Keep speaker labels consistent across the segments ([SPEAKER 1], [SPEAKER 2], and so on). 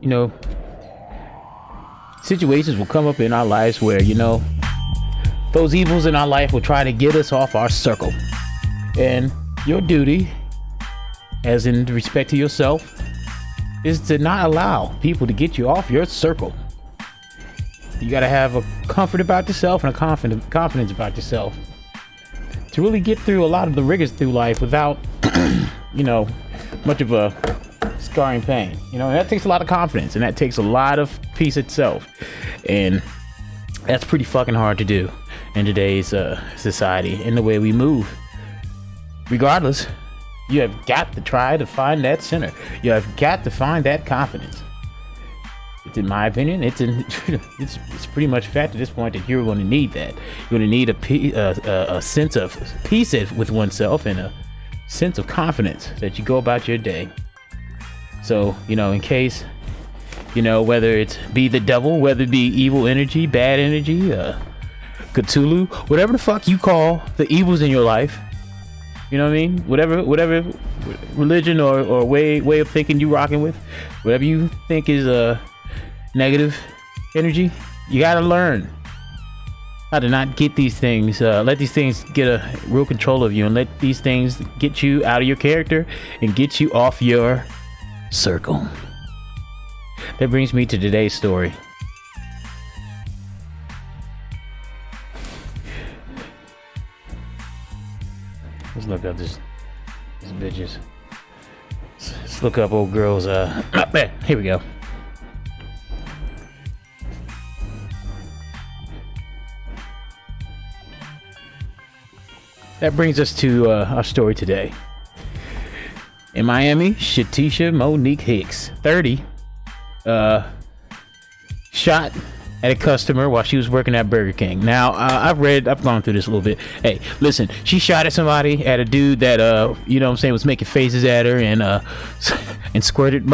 [SPEAKER 1] you know, situations will come up in our lives where, you know, those evils in our life will try to get us off our circle. And your duty, as in respect to yourself, is to not allow people to get you off your circle. You got to have a comfort about yourself and a confidence about yourself to really get through a lot of the rigors through life without, you know, much of a scarring pain. You know, and that takes a lot of confidence, and that takes a lot of peace itself. And that's pretty fucking hard to do in today's society, in the way we move. Regardless, you have got to try to find that center. You have got to find that confidence. It's, in my opinion, it's pretty much fact at this point that you're going to need that. You're going to need a sense of peace with oneself and a sense of confidence that you go about your day. So, you know, in case, you know, whether it's be the devil, whether it be evil energy, bad energy, Cthulhu, whatever the fuck you call the evils in your life, you know what I mean? Whatever religion or way of thinking you rocking with, whatever you think is negative energy, you gotta learn how to not get these things, let these things get a real control of you, and let these things get you out of your character and get you off your circle. That brings me to today's story. Let's look up this bitches. Let's look up old girls. Here we go. That brings us to our story today. In Miami, Shatisha Monique Hicks, 30, shot at a customer while she was working at Burger King. Now, I've gone through this a little bit. Hey, listen, she shot at somebody, at a dude that, you know what I'm saying, was making faces at her and squirted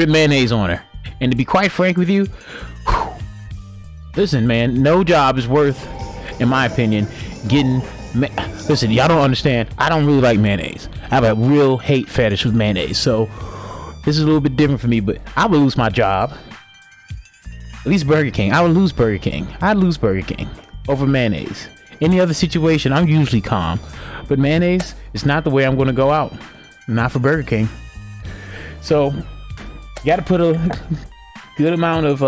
[SPEAKER 1] mayonnaise on her. And to be quite frank with you, listen, man, no job is worth, in my opinion, getting. Listen, y'all don't understand. I don't really like mayonnaise. I have a real hate fetish with mayonnaise. So this is a little bit different for me, but I would lose my job. At least Burger King. I would lose Burger King. I'd lose Burger King over mayonnaise. Any other situation, I'm usually calm. But mayonnaise is not the way I'm going to go out. Not for Burger King. So you got to put a good amount of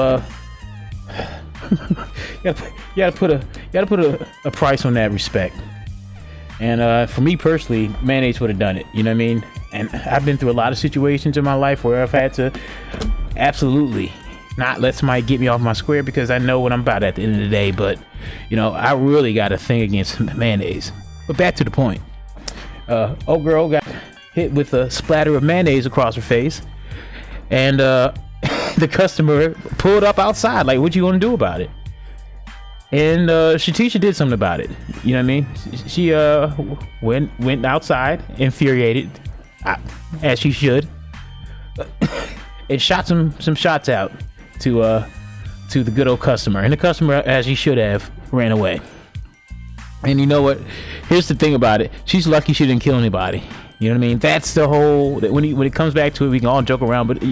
[SPEAKER 1] you got to put a price on that respect. And for me personally, mayonnaise would have done it. You know what I mean? And I've been through a lot of situations in my life where I've had to absolutely not let somebody get me off my square, because I know what I'm about at the end of the day. But, you know, I really got a thing against mayonnaise. But back to the point. Old girl got hit with a splatter of mayonnaise across her face. And the customer pulled up outside. Like, what you gonna do about it? And Shatisha did something about it. You know what I mean? She went outside, infuriated, as she should, and shot some shots out to the good old customer. And the customer, as he should have, ran away. And you know what? Here's the thing about it. She's lucky she didn't kill anybody. You know what I mean? That's the whole, when it comes back to it, we can all joke around, but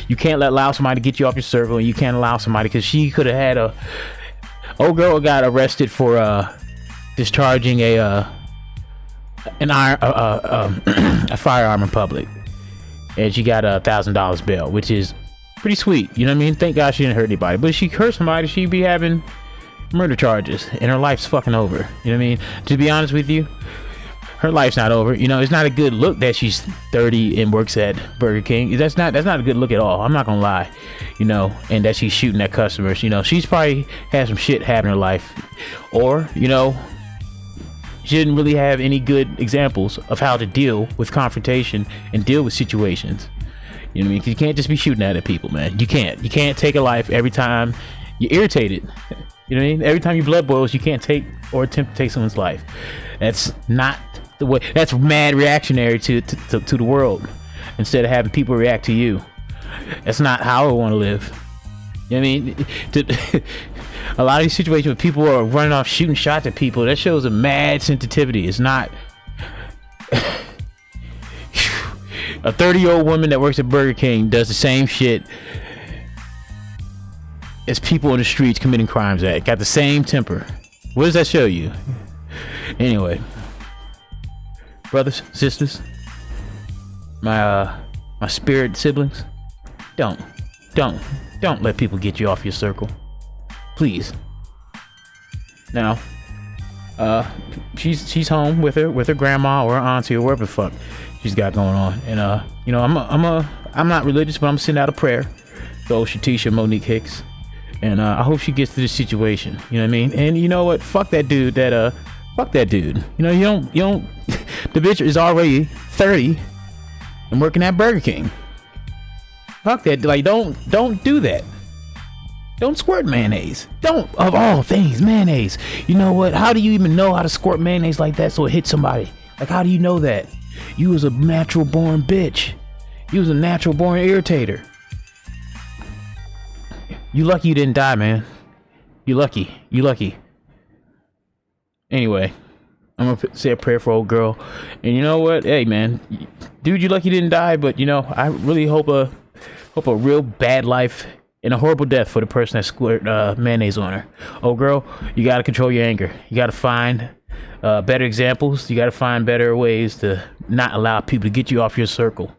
[SPEAKER 1] you can't allow somebody to get you off your circle, and you can't allow somebody, because she could have had old girl got arrested for discharging a firearm in public, and she got $1,000 bail, which is pretty sweet. You know what I mean? Thank God she didn't hurt anybody. But if she hurt somebody, she'd be having murder charges, and her life's fucking over. You know what I mean? To be honest with you, her life's not over. You know, it's not a good look that she's 30 and works at Burger King. That's not a good look at all. I'm not gonna lie. You know, and that she's shooting at customers. You know, she's probably had some shit happen in her life, or, you know, she didn't really have any good examples of how to deal with confrontation and deal with situations. You know what I mean? 'Cause you can't just be shooting at people, man. You can't take a life every time you're irritated. You know what I mean? Every time your blood boils, you can't take or attempt to take someone's life. That's not the way. That's mad reactionary to the world, instead of having people react to you. That's not how I want to live. You know what I mean? A lot of these situations where people are running off shooting shots at people, that shows a mad sensitivity. It's not a 30-year-old woman that works at Burger King does the same shit as people in the streets committing crimes at. Got the same temper. What does that show you? Anyway, brothers, sisters, my spirit siblings, don't let people get you off your circle, please. Now, she's home with her grandma or her auntie or whatever the fuck she's got going on, and you know, I'm not religious, but I'm sending out a prayer to old Shatisha Monique Hicks, and I hope she gets through this situation. You know what I mean? And you know what? Fuck that dude. Fuck that dude. You know, you don't. The bitch is already 30 and working at Burger King. Fuck that. Like, don't do that. Don't squirt mayonnaise. Don't, of all things, mayonnaise. You know what? How do you even know how to squirt mayonnaise like that so it hits somebody? Like, how do you know that? You was a natural born bitch. You was a natural born irritator. You lucky you didn't die, man. You lucky. You lucky. Anyway, I'm gonna say a prayer for old girl. And you know what? Hey, man, dude, you lucky you didn't die. But you know, I really hope a real bad life and a horrible death for the person that squirted mayonnaise on her. Oh, girl, you gotta control your anger. You gotta find better examples. You gotta find better ways to not allow people to get you off your circle.